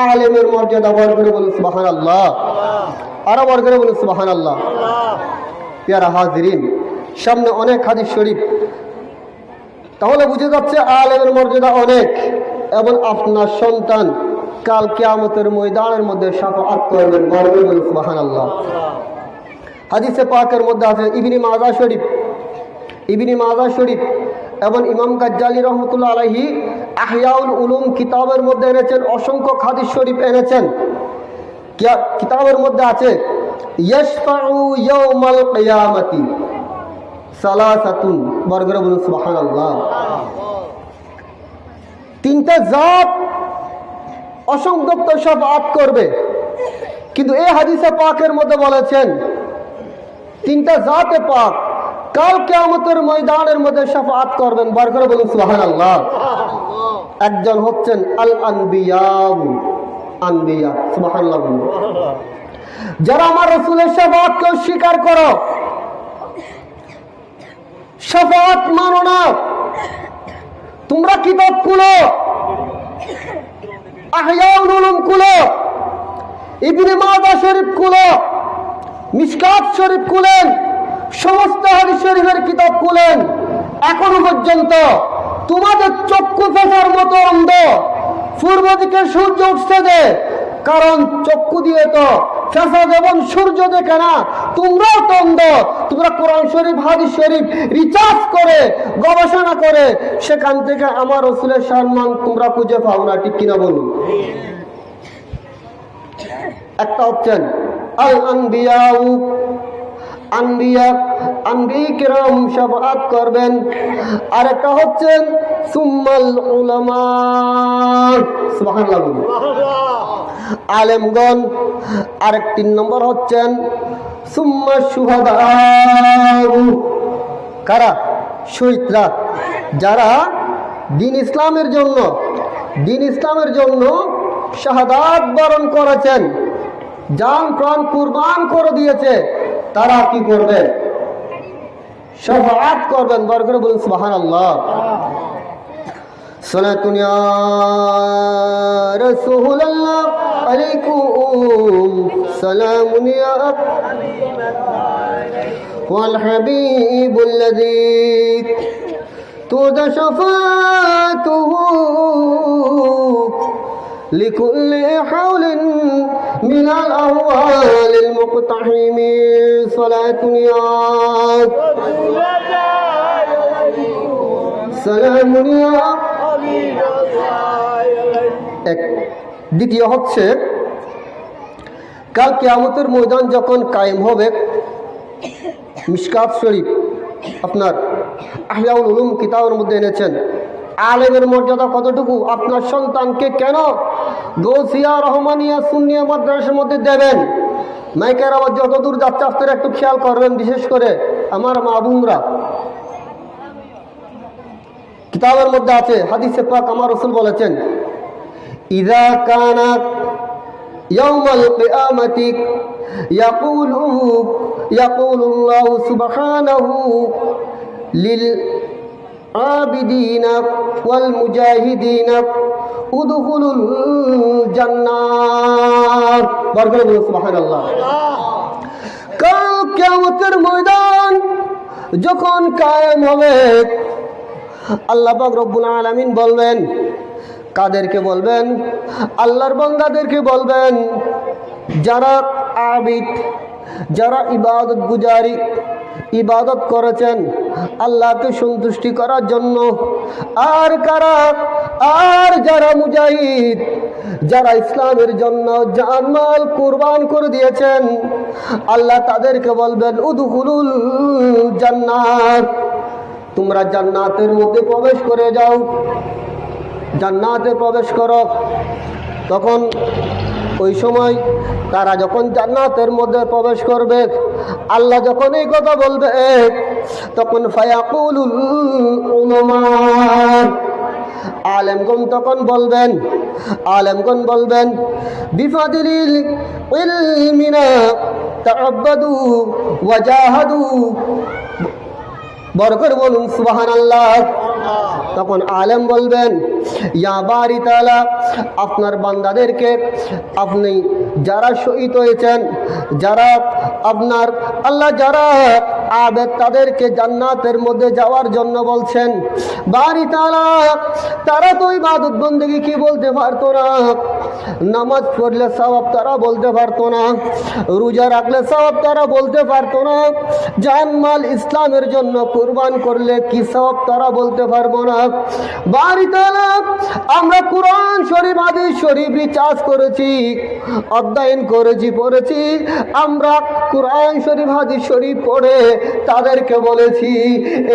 আলেমের মর্যাদা বড় করে বলুন সুবহানাল্লাহ। আরো বড় করে বলুন সুবহানাল্লাহ। প্যারা হাজিরিন, সামনে অনেক হাদিস শরীফ, তাহলে বুঝে যাচ্ছে আলেমের মর্যাদা অনেক। এবং আপনার সন্তান কাল কিয়ামতের ময়দানের মধ্যে শাফাআত করবেন, বড় করে বলুন সুবহানাল্লাহ। হাদিসে পাকের মধ্যে আছে ইবনে মাজাহ শরীফ এবং ইমাম গাজ্জালি রহমতুল্লাহ আলাইহি আহইয়াউল উলুম কিতাবের মধ্যে এনেছেন, অসংখ্য হাদিস শরীফ এনেছেন। কিতাবের মধ্যে আছে ইয়াশফাউ ইয়াউমাল কিয়ামাতি সালাসাতুন, বড় করে বলুন সুবহানাল্লাহ। তিনটা জাত অসংখ্য শাফাআত করবে, কিন্তু এই হাদিসে পাকের মধ্যে বলেছেন তিনটা জাতে পাক কাল কিয়ামতের ময়দানের মধ্যে শাফাআত করবেন, বড় করে বলুন সুবহানাল্লাহ। একজন হচ্ছেন আল আনবিয়া, সুবহানাল্লাহ। যারা আমার রাসূলের শাফাআতকে স্বীকার করো, শাফাআত মানো না, তোমরা কিতাব খুলো, আহইয়াউল উলুম খুলো, ইবনে মাজাহ শরীফ খুলো, মিশকাত শরীফ খুলেন, সমস্ত হাদিস শরীফের কিতাব খুলেন, এখনো পর্যন্ত তোমাদের চক্ষু ফেসার মতো অন্ধ। পূর্ব দিকে সূর্য উঠছে যে, কারণ চক্ষু দিয়ে তো ফেসা যেমন সূর্য দেখে না, তোমরাও তো অন্ধ। তোমরা কোরআন শরীফ হাদিস শরীফ রিসার্চ করে গবেষণা করে সেখান থেকে আমার রাসূলের সম্মান তোমরা খুঁজে পাও না, ঠিক কিনা বলুন। একটা হচ্ছেন আল আনবিয়া কিরাম শাফাআত করবেন, আর একটা হচ্ছেন সুম্মাল উলামা, সুবহানাল্লাহ, আলেমগণ। আর 3 নম্বর হচ্ছেন সুম্মা শুহাদা, কারা? শহীদরা, যারা দিন ইসলামের জন্য শাহাদাত বরণ করেছেন, জান প্রাণ কুরবান করে দিয়েছে, তারা কি করবে? শাফাআত করবেন, বড় করে বলুন সুবহানাল্লাহ। সালাতুন ইয়া রাসূলুল্লাহ আলাইকুম সালামুন ইয়া ওয়াল হাবিবুল্লাযী তুদা শাফাতুহু لكل حول من الأهوال المقتحم صلاة يا سلام يا। দ্বিতীয় হচ্ছে কাল কিয়ামতের ময়দান যখন কায়েম হবে, মিশকাত শরীফ আপনার আহইয়াউল উলুম কিতাবের মধ্যে এনেছেন, আলেমের মর্যাদা কতটুকু। আপনার সন্তানকে কেন গৌসিয়া রহমানিয়া সুন্নিয়া মাদ্রাসার মধ্যে দেবেন? মাইকের আওয়াজ যত দূর যাচ্ছে আপনারা একটু খেয়াল করবেন, বিশেষ করে আমার মা বোনরা। কিতাবের মধ্যে আছে, হাদিসে পাক আমার রাসূল বলেছেন, ইযা কানা ইয়াউমাল কিয়ামাতি ইয়াকুলুল্লাহু সুবহানাহু লিল আবিদিনা ওয়াল মুজাহিদিনা উদখুলুল জান্নাহ, বড় করে বলুন সুবহানাল্লাহ। কাল কিয়ামতের ময়দান যখন কায়েম হবে, আল্লাহ পাক রব্বুল আলামিন বলবেন, কাদেরকে বলবেন? আল্লাহর বান্দাদেরকে বলবেন, যারা আবিদ, যারা ইবাদত গুজারি, ইবাদত করেছেন আল্লাহকে সন্তুষ্টি করার জন্য। আর কারা? আর যারা মুজাহিদ, যারা ইসলামের জন্য জানমাল কুরবান করে দিয়েছেন, আল্লাহ তাদেরকে বলবেন উদখুলুল জান্নাত, তোমরা জান্নাতের মধ্যে প্রবেশ করে যাও, জান্নাতে প্রবেশ করো। তখন ওই সময় তারা যখন জান্নাতের মধ্যে প্রবেশ করবে, আল্লাহ যখন এই কথা বলবে, তখন ফায়াকুলুল উলামা, আলেমগণ তখন বলবেন বিফাদিলিল ইলমিনা তাআব্বাদু ওয়া জাহাদু, বড় করে বলুন সুবহানাল্লাহ। তখন আলেম বলবেন, ইয়া বারি তাআলা, আপনার বান্দাদেরকে আপনি যারা শহীদ হয়েছেন, যারা আপনার আল্লাহ যারা আবেদ, তাদেরকে জান্নাতের মধ্যে যাওয়ার জন্য বলছেন। বারি তাআলা, তারা তো ইবাদত বন্দেগী কি বলতে পারতো না, নামাজ পড়লে সওয়াব তারা বলতে পারতো না, রোজা রাখলে সওয়াব তারা বলতে পারতো না, জানমাল ইসলামের জন্য কুরবান করলে কি সওয়াব তারা বলতে পারবো না। বারি তাআলা, আমরা কোরআন শরীফ হাদিস শরীফ রিসার্চ করেছি, অধ্যয়ন করেছি, পড়েছি, আমরা কোরআন শরীফ হাদিস শরীফ পড়ে তাদেরকে বলেছি,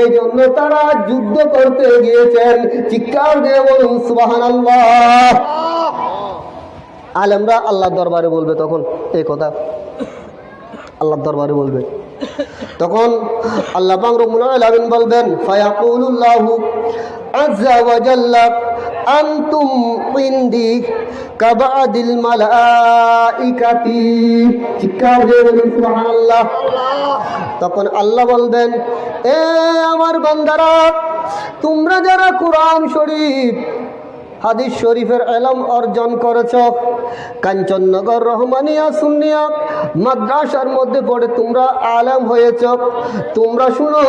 এই জন্য তারা যুদ্ধ করতে গিয়েছেন। চিৎকার দিয়ে বলুন সুবহানাল্লাহ। আলেমরা আল্লাহর দরবারে বলবে তখন এই কথা, আল্লাহর দরবারে বলবে। তখন আল্লাহ পাক রব্বুল আলামিন বলবেন, ফায়াকুলুল্লাহু আযজা ওয়া জাল্লা আনতুম ইনদি কাবাদিল মালাইকাতি। চিৎকার দিয়ে বলুন সুবহানাল্লাহ। তখন আল্লাহ বলবেন, এ আমার বান্দারা, তোমরা যারা কোরআন শরীফ হাদিস শরীফের ইলম অর্জন করেছ, কাঞ্চননগর রহমানিয়া সুন্নিয়া মাদ্রাসার মধ্যে পড়ে তোমরা আলেম হয়েছ, তোমরা শুনো,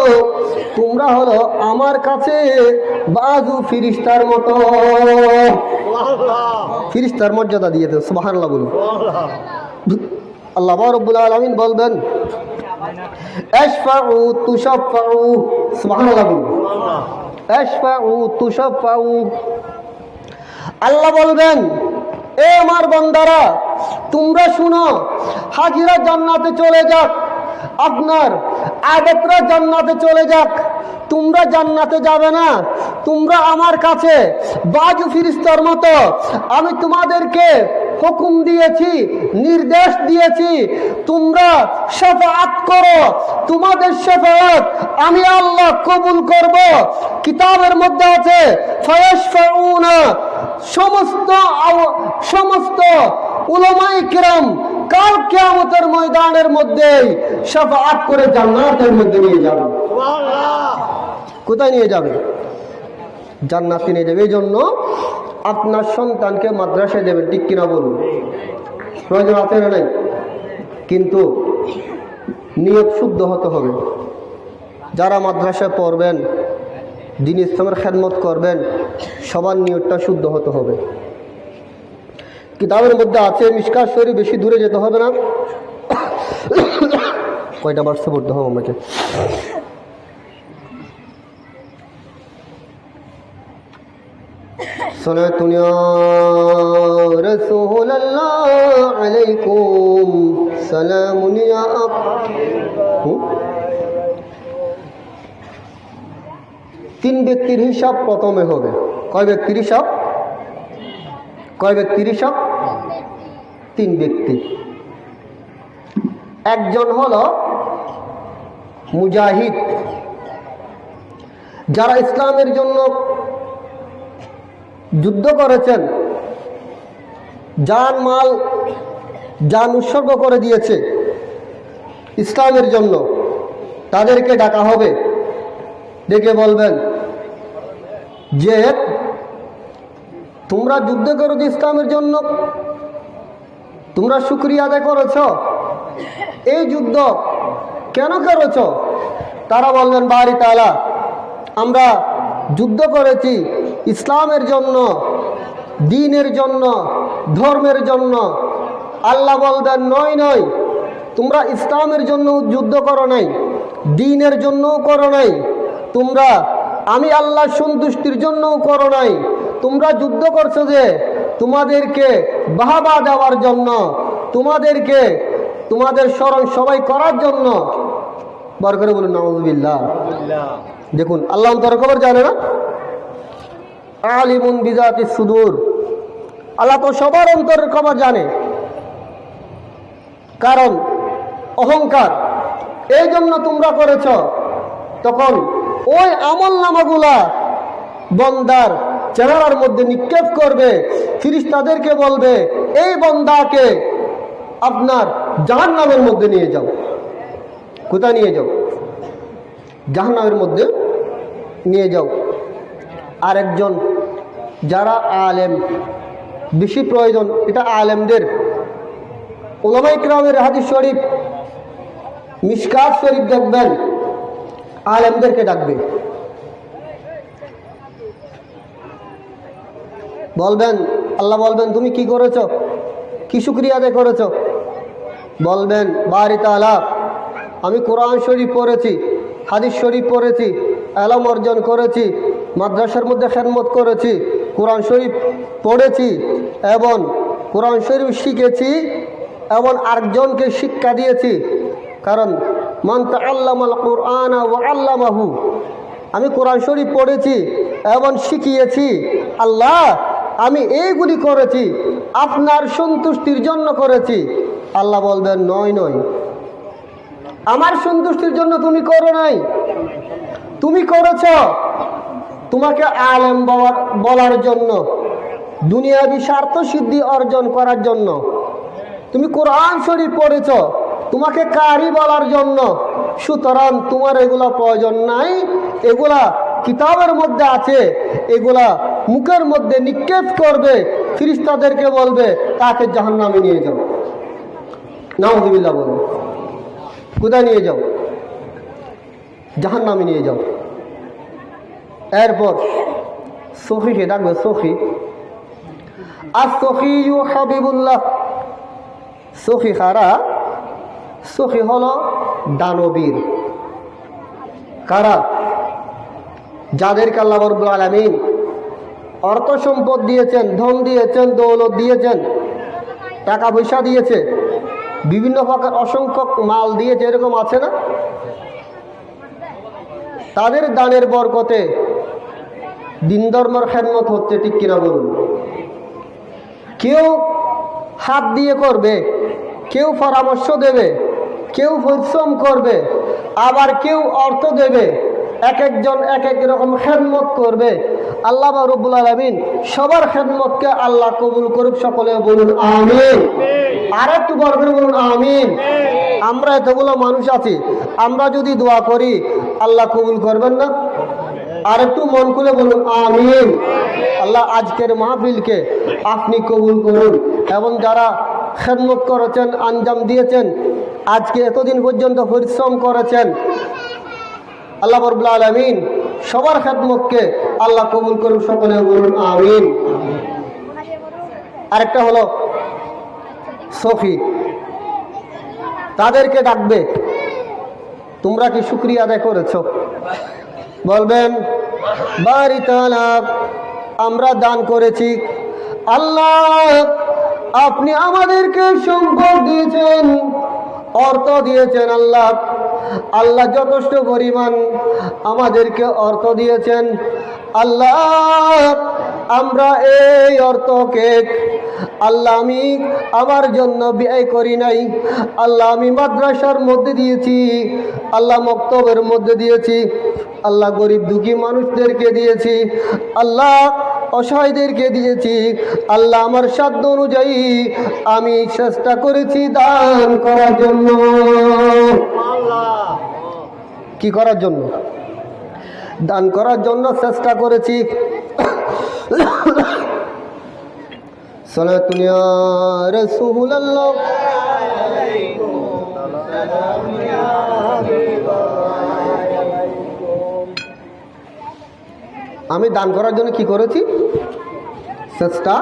তোমরা হলো আমার কাছে বাজু ফিরিস্তার মতো। ফিরিস্তার মর্যাদা দিয়ে দেন, সুবহানাল্লাহ বলুন। আল্লাহ রাব্বুল আলামিন বলবেন, আশফাউ তুশাফাউ। সুবহানাল্লাহ বলুন। আশফাউ তুশাফাউ। আল্লাহ বলবেন, এ আমার বান্দারা, তোমরা শুনো, হাজিরা জান্নাতে চলে যাক, আপনার আবেদরা জান্নাতে চলে যাক, তোমরা জান্নাতে যাবে না, তোমরা আমার কাছে বাজু ফিরিস্তার মতো। আমি তোমাদেরকে হুকুম দিয়েছি, নির্দেশ দিয়েছি, তোমরা শাফাআত করো, তোমাদের শাফাআত আমি আল্লাহ কবুল করব। কিতাবের মধ্যে আছে ফায়াশফাউনা, সমস্ত উলামায়ে কিরাম কাল কিয়ামতের ময়দানের মধ্যে শাফাআত করে জান্নাতের মধ্যে নিয়ে যাবে। সুবহানাল্লাহ। কোথায় নিয়ে যাবে? জান্নাতে নিয়ে যাবে। এই জন্য আপনার সন্তানকে মাদ্রাসায় দেবেন, ঠিক কিনা বলুন? প্রয়োজন আছে না নাই? কিন্তু নিয়ত শুদ্ধ হতে হবে। যারা মাদ্রাসায় পড়বেন, দ্বীন ইসলামের খেদমত করবেন, সবার নিয়তটা শুদ্ধ হতে হবে। কিতাবের মধ্যে আছে মিশকাত শরীফ, বেশি দূরে যেতে হবে না। কয়টা বার্ষে পড়তে হবে আমাকে? সালাতুন ইয়া রাসূলুল্লাহ আলাইকুম সালামুন ইয়া তিন ব্যক্তির হিসাব প্রথমে হবে। কয় ব্যক্তির হিসাব? কয় ব্যক্তির হিসাব? তিন ব্যক্তি। একজন হলো মুজাহিদ, যারা ইসলামের জন্য যুদ্ধ করেছেন, জান মাল জান উৎসর্গ করে দিয়েছে ইসলামের জন্য, তাদেরকে ডাকা হবে। ডেকে বলবেন যে তোমরা যুদ্ধ করো ইসলামের জন্য, তোমরা শুকরিয়া আদায় করেছ, এই যুদ্ধ কেন করেছ? তারা বলবেন, বারি তাআলা, আমরা যুদ্ধ করেছি ইসলামের জন্য, দ্বীনের জন্য, ধর্মের জন্য। আল্লাহ বলবেন, নয় নয়, তোমরা ইসলামের জন্য যুদ্ধ করো নাই, দ্বীনের জন্যও করো নাই, তোমরা আমি আল্লাহ সন্তুষ্টির জন্যও করো নাই, তোমরা যুদ্ধ করছো যে তোমাদেরকে বাহবা দেওয়ার জন্য, তোমাদেরকে তোমাদের স্মরণ সবাই করার জন্য। বার করে বলুন নাউযুবিল্লাহ। দেখুন, আল্লাহ অন্তরের খবর জানে না? আলিমুন বিযাতিস সুদূর। আল্লাহ তো সবার অন্তরের খবর জানে। কারণ অহংকার, এই জন্য তোমরা করেছ। তখন ওই আমল নামাগুলা বন্দার চেহারার মধ্যে নিক্ষেপ করবে, ফেরেশতাদেরকে বলবে, এই বন্দাকে আপনার জাহান্নামের মধ্যে নিয়ে যাও। কোথায় নিয়ে যাও? জাহান্নামের মধ্যে নিয়ে যাও। আরেকজন যারা আলেম বেশি প্রয়োজন, এটা আলেমদের, উলামায়ে কিরামের হাদিস শরীফ, মিশকাত শরীফ দেখবেন আলেমদেরকে ডাকবে, বলবেন, আল্লাহ বলবেন তুমি কি করেছো, কি শুকরিয়া আদায় করেছো? বলবেন বারি তাআলা আমি কোরআন শরীফ পড়েছি, হাদিস শরীফ পড়েছি, ইলম অর্জন করেছি, মাদ্রাসার মধ্যে খেদমত করেছি, কোরআন শরীফ পড়েছি এবং কোরআন শরীফ শিখেছি এবং আরেকজনকে শিক্ষা দিয়েছি। কারণ মান তাআল্লামাল কুরআনা ওয়া আল্লামাহু, আমি কোরআন শরীফ পড়েছি এবং শিখিয়েছি। আল্লাহ আমি এইগুলি করেছি আপনার সন্তুষ্টির জন্য করেছি। আল্লাহ বলবেন নয় নয়, আমার সন্তুষ্টির জন্য তুমি করো নাই, তুমি করেছ তোমাকে আলেম বলার জন্য, দুনিয়াবি স্বার্থ সিদ্ধি অর্জন করার জন্য। তুমি কোরআন শরীফ পড়েছ তোমাকে কারি বলার জন্য, সুতরাং তোমার এগুলা প্রয়োজন নাই, এগুলা কিতাবের মধ্যে আছে, এগুলা মুখের মধ্যে নিক্ষেপ করবে, ফেরেশতাদেরকে বলবে তাকে জাহান্নামে নিয়ে যাও। নাউযুবিল্লাহ বলুন, কোথায় নিয়ে যাও? জাহান্নামে নিয়ে যাও। এরপর সখীকে ডাকবে, সখী আর সখীউ হাবিবুল্লাহ। সখী কারা? সখী হলো দানবীর। কারা? যাদেরকে আল্লাহ রাব্বুল আলামিন অর্থ সম্পদ দিয়েছেন, ধন দিয়েছেন, দৌলত দিয়েছেন, টাকা পয়সা দিয়েছে, বিভিন্ন প্রকার অসংখ্য মাল দিয়েছে, এরকম আছে না? তাদের দানের বরকতে দিন ধর্মের খেদমত হচ্ছে, ঠিক কিনা বলুন? কেউ হাত দিয়ে করবে, কেউ পরামর্শ দেবে, কেউ পরিশ্রম করবে, আবার কেউ অর্থ দেবে, এক একজন এক এক রকম খেদমত করবে। আল্লাহ রাব্বুল আলামিন সবার খেদমতকে আল্লাহ কবুল করুক, সকলে বলুন আমিন। আর একটু বড় করে বলুন আমিন। আমরা এতগুলো মানুষ আছি, আমরা যদি দোয়া করি আল্লাহ কবুল করবেন না? আর একটু মন খুলে বলুন আমিন। আল্লাহ আজকের মাহফিলকে আপনি কবুল করুন এবং যারা খেদমত করেছেন, আঞ্জাম দিয়েছেন, আজকে এতদিন পর্যন্ত পরিশ্রম করেছেন, আল্লাহ রাব্বুল আলামিন সবার খেদমতকে আল্লাহ কবুল করুন, সকলে বলুন আমিন। আরেকটা হলো সখী, তাদেরকে ডাকবে তোমরা কি শুকরিয়া আদায় করেছো? বলবেন বারি তাআলা আমরা দান করেছি, আল্লাহ আপনি আমাদেরকে সম্পদ দিয়েছেন, অর্থ দিয়েছেন, আল্লাহ আল্লাহ যথেষ্ট পরিমাণ আমাদেরকে অর্থ দিয়েছেন। আল্লাহ আমরা এই অর্থকে আল্লাহ আমি আমার জন্য ব্যয় করি নাই, আল্লাহ আমি মাদ্রাসার মধ্যে দিয়েছি, আল্লাহ মক্তবের মধ্যে দিয়েছি, আল্লাহ গরিব দুঃখী মানুষদেরকে দিয়েছি, আল্লাহ অসহায়দেরকে দিয়েছি, আল্লাহ আমার সাধ্য অনুযায়ী আমি চেষ্টা করেছি দান করার জন্য। কি করার জন্য? দান করার জন্য চেষ্টা করেছি। সালাতুন ইয়া রাসূলুল্লাহ, আমি দান করার জন্য কি করেছি? চেষ্টা।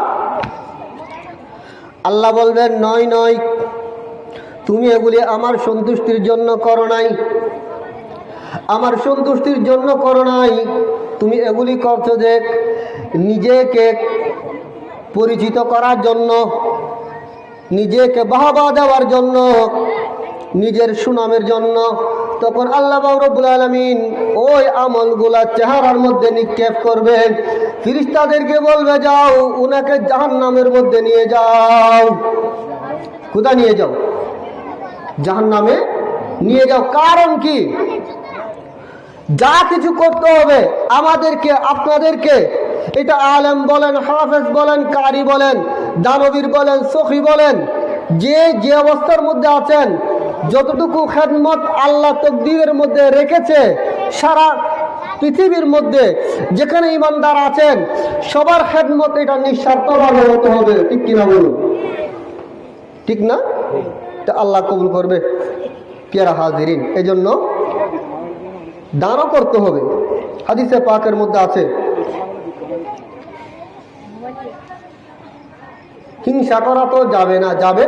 আল্লাহ বলবেন নয় নয়, তুমি এগুলি আমার সন্তুষ্টির জন্য করো নাই, আমার সন্তুষ্টির জন্য করো নাই, তুমি এগুলি করছো যে নিজেকে পরিচিত করার জন্য, নিজেকে বাহবা দেওয়ার জন্য, নিজের সুনামের জন্য। তখন আল্লাহ রাব্বুল আলামিন ওই আমলগুলা চেহারার মধ্যে নিক্ষেপ করবেন, ফেরেশতাদেরকে বলবে যাও উনাকে জাহান্নামের মধ্যে নিয়ে যাও। কোথায় নিয়ে যাও? জাহান্নামে নিয়ে যাও। কারণ কি? যা কিছু করতে হবে আমাদেরকে, আপনাদেরকে, এটা আলেম বলেন, হাফেজ বলেন, কারি বলেন, দানবীর বলেন, সখী বলেন, যে যে অবস্থার মধ্যে আছেন, যতটুকু খেদমত আল্লাহ তকদীরের মধ্যে রেখেছে, সারা পৃথিবীর মধ্যে যেখানে ইমানদার আছেন সবার খেদমত এটা নিঃস্বার্থভাবে হতে হবে, ঠিক কিনা বলুন? ঠিক না? তা আল্লাহ কবুল করবে। পেয়ারা হাজিরিন, এই জন্য দানও করতে হবে। হাদিসে পাকের মধ্যে আছে হিংসা করা তো যাবে না, যাবে?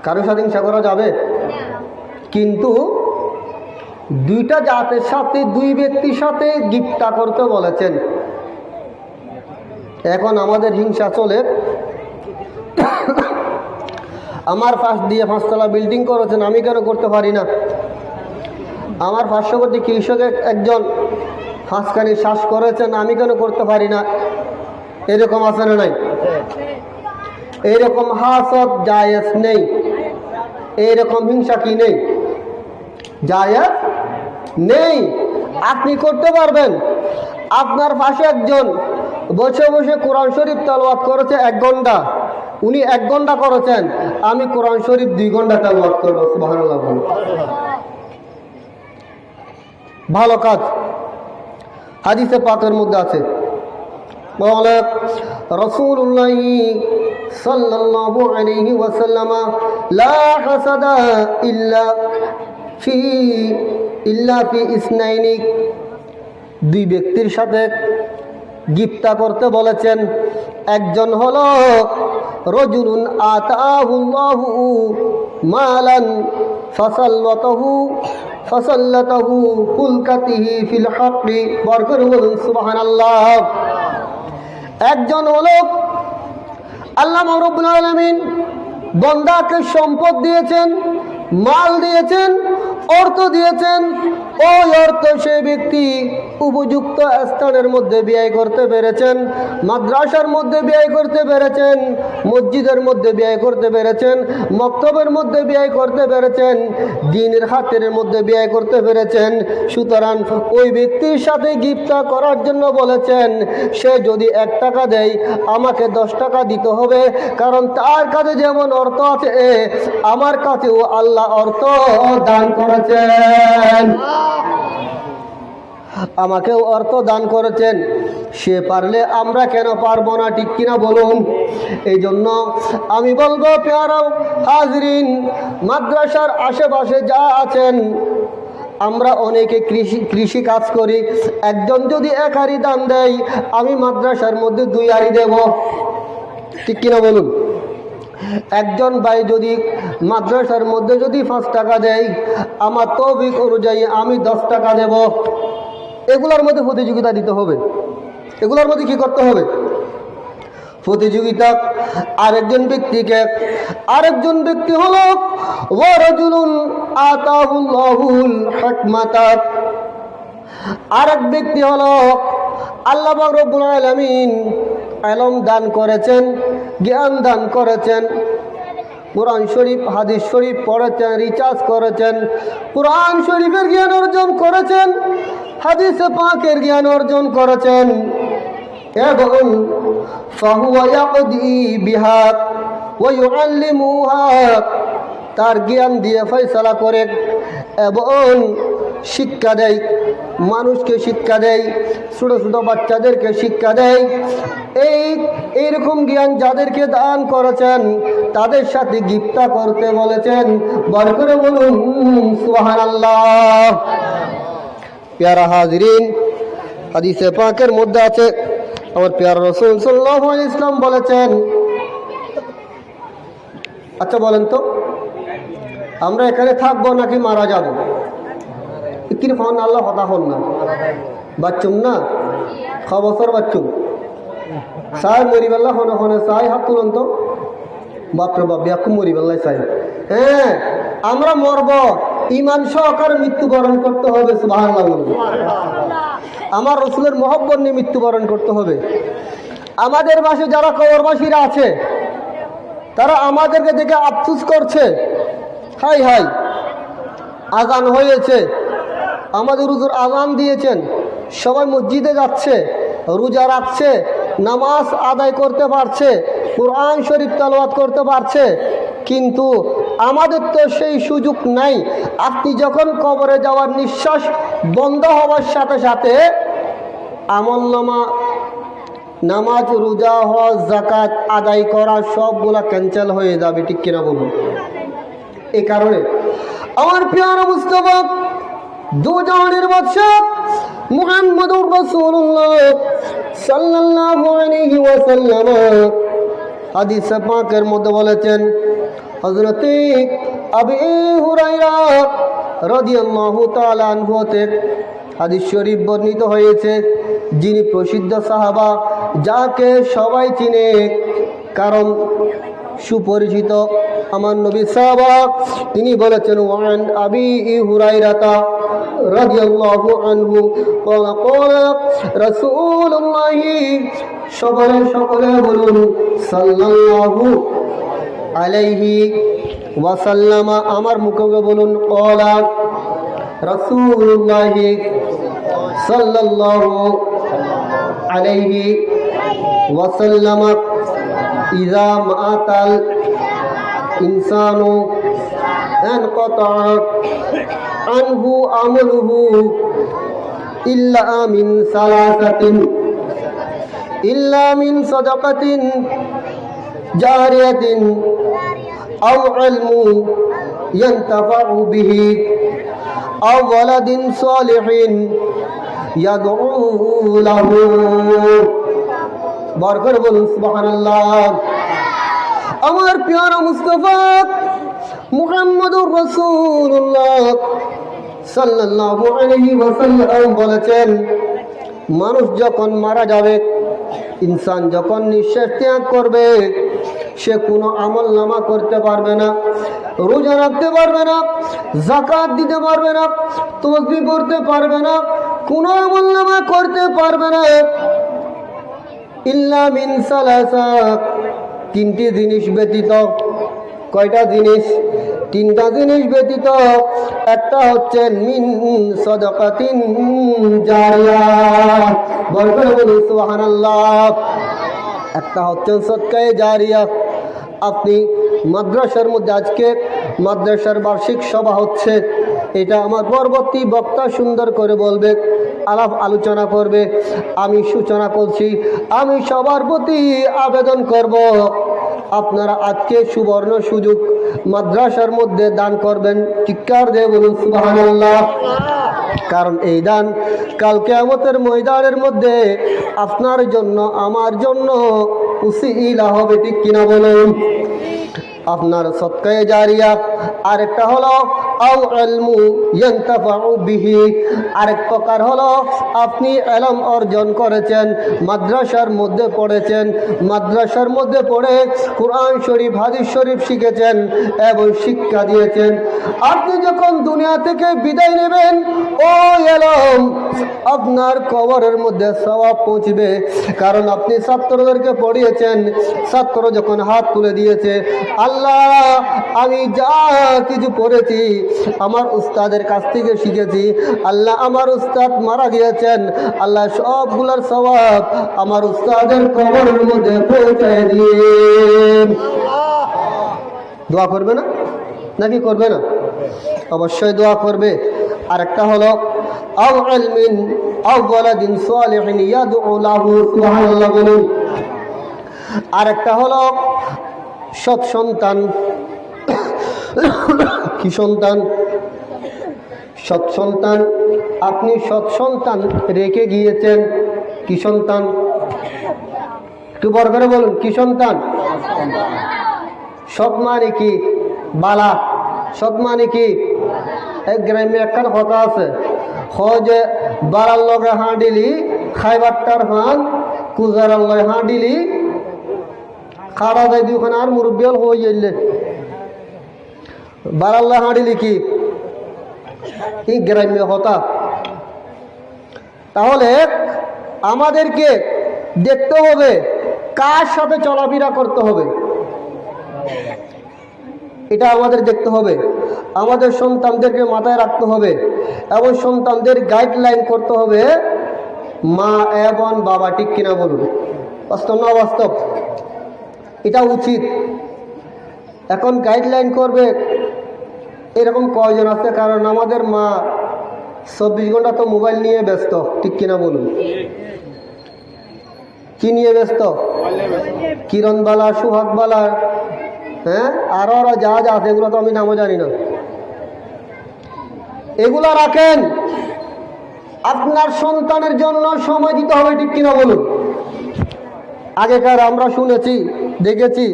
কারোর সাথে হিংসা করা যাবে? কিন্তু দুইটা জাতের সাথে, দুই ব্যক্তির সাথে গিফটা করতে বলেছেন। এখন আমাদের হিংসা চলে। আমার পাশ দিয়ে 5 তলা বিল্ডিং করেছেন, আমি কেন করতে পারি না? আমার পার্শ্ববর্তী কৃষকের একজন 5খানি শ্বাস করেছেন, আমি কেন করতে পারি না? এরকম আছে না নাই? এরকম হাসদ জায়েজ নেই। এরকম হিংসা কি নেই? জায়েজ নেই। আপনি করতে পারবেন। আপনার পাশে একজন বসে বসে কোরআন শরীফ তেলাওয়াত করেছে 1 ঘন্টা, উনি 1 ঘন্টা করেছেন, আমি কোরআন শরীফ 2 ঘন্টা তেলাওয়াত করব। সুবহানাল্লাহ। ভালো কাজ। হাদিসে পাকের মধ্যে আছে, বলে রাসূলুল্লাহ সাল্লাল্লাহু আলাইহি ওয়াসাল্লাম, লা হাসাদা ইল্লা ফি ইসনাইনি। 2 ব্যক্তির সাথে গিফতা করতে বলেছেন। একজন হলো রাজুলুন আতাহুল্লাহু মালান ফাসাল্লাতাহু কুলকাতিহি ফিল হাক্কি। বরকত বলুন সুবহানাল্লাহ। একজন হলো আল্লাহ রাব্বুল আলামিন বান্দাকে সম্পদ দিয়েছেন, মাল দিয়েছেন, অর্থ দিয়েছেন। ওই অর্থ সেই ব্যক্তি উপযুক্ত স্থানের মধ্যে ব্যয় করতে পেরেছেন, মাদ্রাসার মধ্যে ব্যয় করতে পেরেছেন, মসজিদের মধ্যে ব্যয় করতে পেরেছেন, মক্তবের মধ্যে ব্যয় করতে পেরেছেন, দ্বীনের খাতিরের মধ্যে ব্যয় করতে পেরেছেন। সুতরাং ওই ব্যক্তির সাথে গিফতা করার জন্য বলেছেন, সে যদি 1 টাকা দেয় আমাকে 10 টাকা দিতে হবে, কারণ তার কাছে যেমন অর্থ আছে আমার কাছেও আল্লাহ অর্থ দান করেছেন, আমাকেও অর্থ দান করেছেন। সে পারলে আমরা কেন পারবো না, ঠিক কিনা বলুন? এই জন্য আমি বলবো পেয়ারা হাজরিন, মাদ্রাসার আশেপাশে যা আছেন আমরা অনেকে কৃষি কাজ করি। একজন যদি 1 হাড়ি দান দেয় আমি মাদ্রাসার মধ্যে 2 হাড়ি দেব, ঠিক কিনা বলুন? একজন ভাই যদি মাদ্রাসার মধ্যে যদি 5 টাকা দেয় আমার তৌফিক অনুযায়ী আমি 10 টাকা দেব। এগুলোর মধ্যে প্রতিযোগিতা দিতে হবে। এগুলোর মধ্যে কি করতে হবে? প্রতিযোগিতা। আরেকজন ব্যক্তি হলো ওয়ারাজুলুন আতাহুল্লাহুল হিকমাতা। আরেক ব্যক্তি হলো আল্লাহ পাক রব্বুল আলামিন ইলম দান করেছেন, জ্ঞান দান করেছেন, কোরআন শরীফ হাদিস শরীফ পড়েছেন, রিচার্জ করেছেন, কোরআন শরীফের জ্ঞান অর্জন করেছেন, হাদিসে পাকের জ্ঞান অর্জন করেছেন, এবং ফাহুয়া ইয়াকদি বিহা ওয়া ইউআল্লিমুহা, তার জ্ঞান দিয়ে ফয়সালা করে এবং শিক্ষা দেয়, মানুষকে শিক্ষা দেয়, ছোট ছোট বাচ্চাদেরকে শিক্ষা দেয়। এইরকম জ্ঞান যাদেরকে দান করেছেন তাদের সাথে গিফতা করতে বলেছেন। বড় করে বলুন সুবহানাল্লাহ। প্যারা হাজিরিন, হাদিসে পাকের মধ্যে আছে আমার প্যারা রাসূল সাল্লাল্লাহু আলাইহি ওয়াসাল্লাম বলেছেন, আচ্ছা বলেন তো আমরা এখানে থাকবো নাকি মারা যাব? কিরে ফোন আল্লাহ হতা হন না বাচ্চুম না 6 বছর বাচ্চুম সাই মরিবেল্লা হনে হনে সাই হাত তুলন তো বাপরে বাপ বিয়াকুম মরিবেল্লাই সাই। হ্যাঁ আমরা মরব, ইমান সহকারে মৃত্যুবরণ করতে হবে। সুবহানাল্লাহ। আমার রাসূলের মহব্বত নিয়ে মৃত্যুবরণ করতে হবে। আমাদের পাশে যারা কবরবাসীরা আছে তারা আমাদেরকে দেখে আফসোস করছে, হাই হাই আজান হয়েছে, আমাদের হুজুর আজান দিয়েছেন, সবাই মসজিদে যাচ্ছে, রোজা রাখছে, নামাজ আদায় করতে পারছে, কোরআন শরীফ তেলাওয়াত করতে পারছে, কিন্তু আমাদের তো সেই সুযোগ নাই। আপনি যখন কবরে যাওয়ার নিঃশ্বাস বন্ধ হওয়ার সাথে সাথে আমলনামা, নামাজ, রোজা, হজ, যাকাত আদায় করা সবগুলা ক্যান্সেল হয়ে যাবে, ঠিক কিনা বলুন? এই কারণে আমার প্রিয় মুস্তাফা দুজাহানের বাদশা মুহাম্মদুর রাসূলুল্লাহ সাল্লাল্লাহু আলাইহি ওয়াসাল্লাম হাদিস পাকের মধ্যে বলেছেন, হযরত আবু হুরায়রা রাদিয়াল্লাহু তাআলা আনহু হতে হাদিস শরীফ বর্ণিত হয়েছে, যিনি প্রসিদ্ধ সাহাবা, যাকে সবাই চিনে, কারণ সুপরিচিত আমার নবী সাহাবা, তিনি বলেছেন, ওয়ান আবি হুরায়রা রাদিয়াল্লাহু আনহু ক্বালা ক্বালা রাসূলুল্লাহ, সকলে বলুন সাল্লাল্লাহু আলাইহি ওয়াসাল্লাম, আমার মুখে বলুন ক্বালা রাসূলুল্লাহ সাল্লাল্লাহু আলাইহি ওয়াসাল্লাম, ইযা মাতাল ইনসানু আনকাতা আনহু আমলুহু ইল্লা মিন সালাসাতিন, ইল্লা মিন সাদাকাতিন জারিয়াতিন আও ইলমু ইয়ানতাফাউ বিহি আও ওয়ালাদিন সালিহিন ইয়াদউ লাহু। বরকত বলুন সুবহানাল্লাহ। আমার প্রিয় মুস্তাফা মুহাম্মদুর রাসূলুল্লাহ সাল্লাল্লাহু আলাইহি ওয়াসাল্লাম বলেছেন, মানুষ যখন মারা যাবে, ইনসান যখন নিঃশ্বাস ত্যাগ করবে, সে কোনো আমল নামা করতে পারবে না, রোজা রাখতে পারবে না, যাকাত দিতে পারবে না, তাসবিহ করতে পারবে না, কোনো আমল নামা করতে পারবে না, ইল্লা মিন সালাসা, তিনটি জিনিস ব্যতীত। কয়টা জিনিস? তিনটা জিনিস ব্যতীত। একটা হচ্ছে মিন সাদাকাতিন জারিয়া, বলবেন বলুন সুবহানাল্লাহ। একটা হচ্ছে সদকায়ে জারিয়া। আপনি মাদ্রাসার মধ্যে, আজকে মাদ্রাসার বার্ষিক সভা হচ্ছে, এটা আমার পরবর্তী বক্তা সুন্দর করে বলবে, আলাপ আলোচনা করবে। আমি সূচনা করছি, আমি সবার প্রতি আবেদন করব, আপনারা আজকে সুবর্ণ সুযোগ মাদ্রাসার মধ্যে দান করবেন, চিৎকার দিয়ে বলুন সুবহানাল্লাহ। কারণ এই দান কাল কিয়ামতের ময়দানের মধ্যে আপনার জন্য, আমার জন্য উসিলা হবে, ঠিক কিনা বলুন? আপনার সদকায়ে জারিয়া। আরেকটা হলো আও ইলমু ইয়ানতাফাউ বিহি, আরেক প্রকার হলো আপনি ইলম অর্জন করেছেন, মাদ্রাসার মধ্যে পড়েছেন, মাদ্রাসার মধ্যে পড়ে কুরআন শরীফ, হাদিস শরীফ শিখেছেন এবং শিক্ষা দিয়েছেন। আপনি যখন দুনিয়া থেকে বিদায় নেবেন, ওই ইলম আপনার কবরের মধ্যে সওয়াব পৌঁছবে, কারণ আপনি ছাত্রদেরকে পড়িয়েছেন, ছাত্র যখন হাত তুলে দিয়েছে, আল্লাহ আমি যা কিছু পড়েছি আমার উস্তাদের কাছ থেকে শিখেছি, আল্লাহ আমার উস্তাদ মারা গিয়েছেন, আল্লাহ সবগুলোর সওয়াব আমার উস্তাদের কবরের মধ্যে পৌঁছায় দিয়ে। দোয়া করবে না নাকি করবে না? অবশ্যই দোয়া করবে। আরেকটা হলো আও ইলমিন আও ওয়ালাদিন সালিহিন ইয়াদউ লাহু, সুবহানাল্লাহ বলুন। আরেকটা হলো সৎ সন্তান। কি সন্তান? সৎ সন্তান। আপনি সৎ সন্তান রেখে গিয়েছেন। কি সন্তান? একটু বড় করে বলুন, কি সন্তান? সৎ মানে কি? বালা। সৎ মানে কি? এক গ্রামে একখান কথা আছে, যে বালার লগে হাঁডিলি খাইবারটার হান, কুজারার লগে হাঁডিলি খাড়া যাই দুখানে আর মুরব্বিয়াল হয়ে যাইলে বারাল্লা হাঁডিলি কি? এই গ্রাম্য কথা। তাহলে আমাদেরকে দেখতে হবে কার সাথে চলাফেরা করতে হবে, এটা আমাদের দেখতে হবে। আমাদের সন্তানদেরকে মাথায় রাখতে হবে এবং সন্তানদের গাইডলাইন করতে হবে মা এবং বাবা, ঠিক কিনা বলুন? বাস্তব না বাস্তব? এটা উচিত। এখন গাইডলাইন করবে এরকম কয়জন আছে? কারণ আমাদের মা 24 ঘন্টা তো মোবাইল নিয়ে ব্যস্ত, ঠিক কিনা বলুন? কি নিয়ে ব্যস্ত? কিরণবালা, সুহাগবালা, হ্যাঁ, আরো আরো যা যা আছে এগুলো তো আমি নামও জানি না। এগুলা রাখেন, আপনার সন্তানের জন্য সময় দিতে হবে, ঠিক কিনা বলুন? আগেকার আমরা শুনেছি, দেখেছি,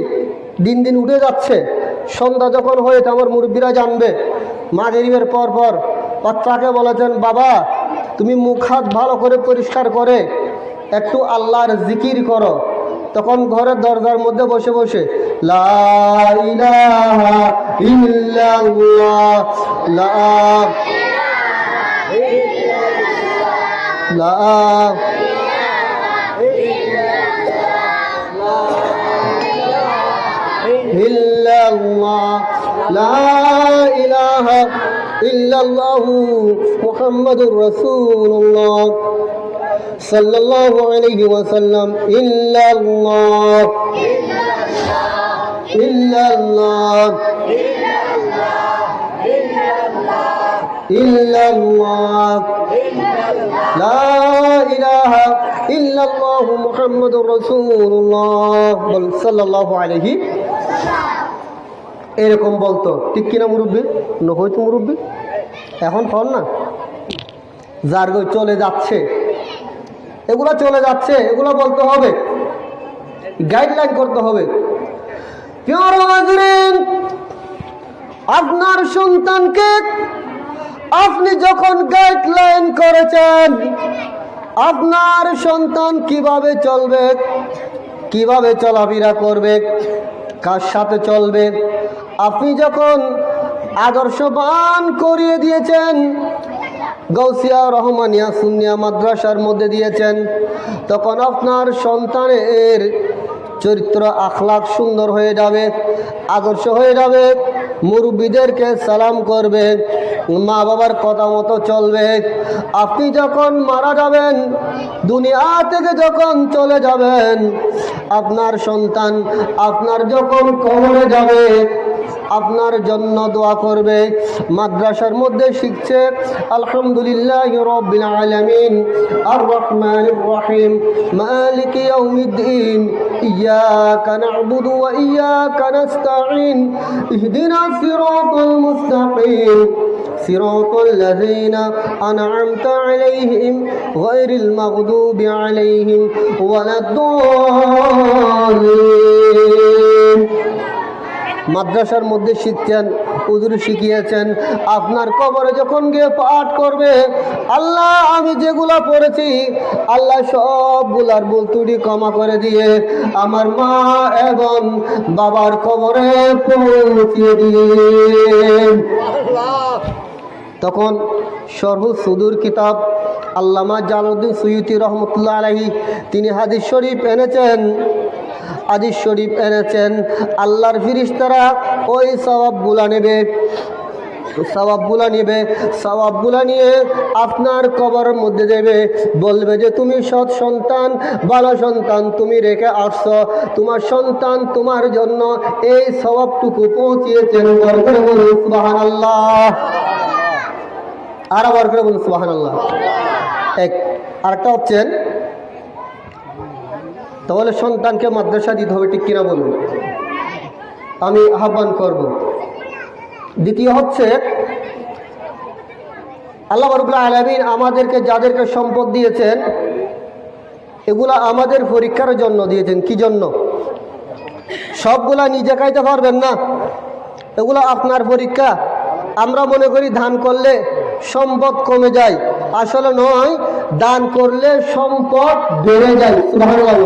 দিন দিন উঠে যাচ্ছে, সন্ধ্যা যখন হয়েছে আমার মুরব্বীরা জানবে, মাগরিবের পর পর বাচ্চাকে বলেছেন, বাবা তুমি মুখ হাত ভালো করে পরিষ্কার করে একটু আল্লাহর জিকির করো। তখন ঘরের দরজার মধ্যে বসে বসে লা ইলাহা ইল্লাল্লাহ, লা ইল্লাল্লাহ, লা ইলাহা ইল্লাল্লাহ মুহাম্মাদুর রাসূলুল্লাহ সাল্লাল্লাহু আলাইহি ওয়াসাল্লাম, ইল্লাল্লাহ ইল্লাল্লাহ ইল্লাল্লাহ, লা ইলাহা ইল্লাল্লাহ মুহাম্মাদুর রাসূলুল্লাহ সাল্লাল্লাহু আলাইহি, এরকম বলতো, ঠিক কিনা মুরব্বী? হয়তো মুরব্বী এখন ফোন না, যার চলে যাচ্ছে, এগুলা চলে যাচ্ছে, এগুলো বলতে হবে, গাইডলাইন করতে হবে। আপনার সন্তানকে আপনি যখন গাইডলাইন করেছেন, আপনার সন্তান কিভাবে চলবে, কিভাবে চলাফেরা করবে, কার সাথে চলবে, আপনি যখন আদর্শবান করিয়ে দিয়েছেন, গাউসিয়া রহমানিয়া সুন্নিয়া মাদ্রাসার মধ্যে দিয়েছেন, তখন আপনার সন্তানের চরিত্র আখলাক সুন্দর হয়ে যাবে, আদর্শ হয়ে যাবে, মুরব্বীদেরকে সালাম করবে, মা বাবার কথা মতো চলবে। আপনি যখন মারা যাবেন, দুনিয়া থেকে যখন চলে যাবেন, আপনার সন্তান আপনার যখন কবরে যাবে, আপনার জন্য দোয়া করবে। মাদ্রাসার মধ্যে শিখছে আলহামদুলিল্লাহি রাব্বিল আলামিন আর রহমানির রহিম মালিকি ইয়াউমিদ্দিন ইয়াকা না'বুদু ওয়া ইয়াকা নাস্তাঈন ইহদিনাস সিরাতাল মুস্তাকিম সিরাতাল লাযীনা আন'আমতা আলাইহিম গায়রিল মাগদুবি আলাইহিম ওয়ালাদ-দাল্লিন। মাদ্রাসার মধ্যে শিখতেন, হুজুর শিখিয়েছেন, আপনার কবরে যখন গিয়ে পাঠ করবে, আল্লাহ আমি যেগুলা পড়েছি আল্লাহ সবগুলার ভুল ত্রুটি ক্ষমা করে দিয়ে আমার মা এবং বাবার কবরে পৌঁছিয়ে দিয়ে, তখন শরহু সুদূর কিতাব আল্লামা জালালউদ্দিন সুয়ুতি রহমতুল্লাহ আলাইহি তিনি হাদিস শরীফ এনেছেন, হাদিস শরীফ এনেছেন, আল্লাহর ফেরেশতারা ওই সওয়াবগুলা নেবে, সওয়াবগুলা নিয়ে আপনার কবরের মধ্যে দেবে, বলবে যে তুমি সৎ সন্তান, ভালো সন্তান তুমি রেখে আসছো, তোমার সন্তান তোমার জন্য এই সওয়াবটুকু পৌঁছিয়েছেন। বলুন সুবহানাল্লাহ, আরো বার করে বলুন সুবহানাল্লাহ। আরেকটা হচ্ছেন, তাহলে সন্তানকে মাদ্রাসা দিতে হবে, ঠিক কিনা বলুন? আমি আহ্বান করব। দ্বিতীয় হচ্ছে, আল্লাহ রাব্বুল আলামিন আমাদেরকে যাদেরকে সম্পদ দিয়েছেন, এগুলা আমাদের পরীক্ষার জন্য দিয়েছেন। কি জন্য? সবগুলা নিজে খাইতে পারবেন না, এগুলা আপনার পরীক্ষা। আমরা মনে করি দান করলে সম্পদ কমে যায়, আসলে নয়, দান করলে সম্পদ বেড়ে যায়। সুবহানাল্লাহ।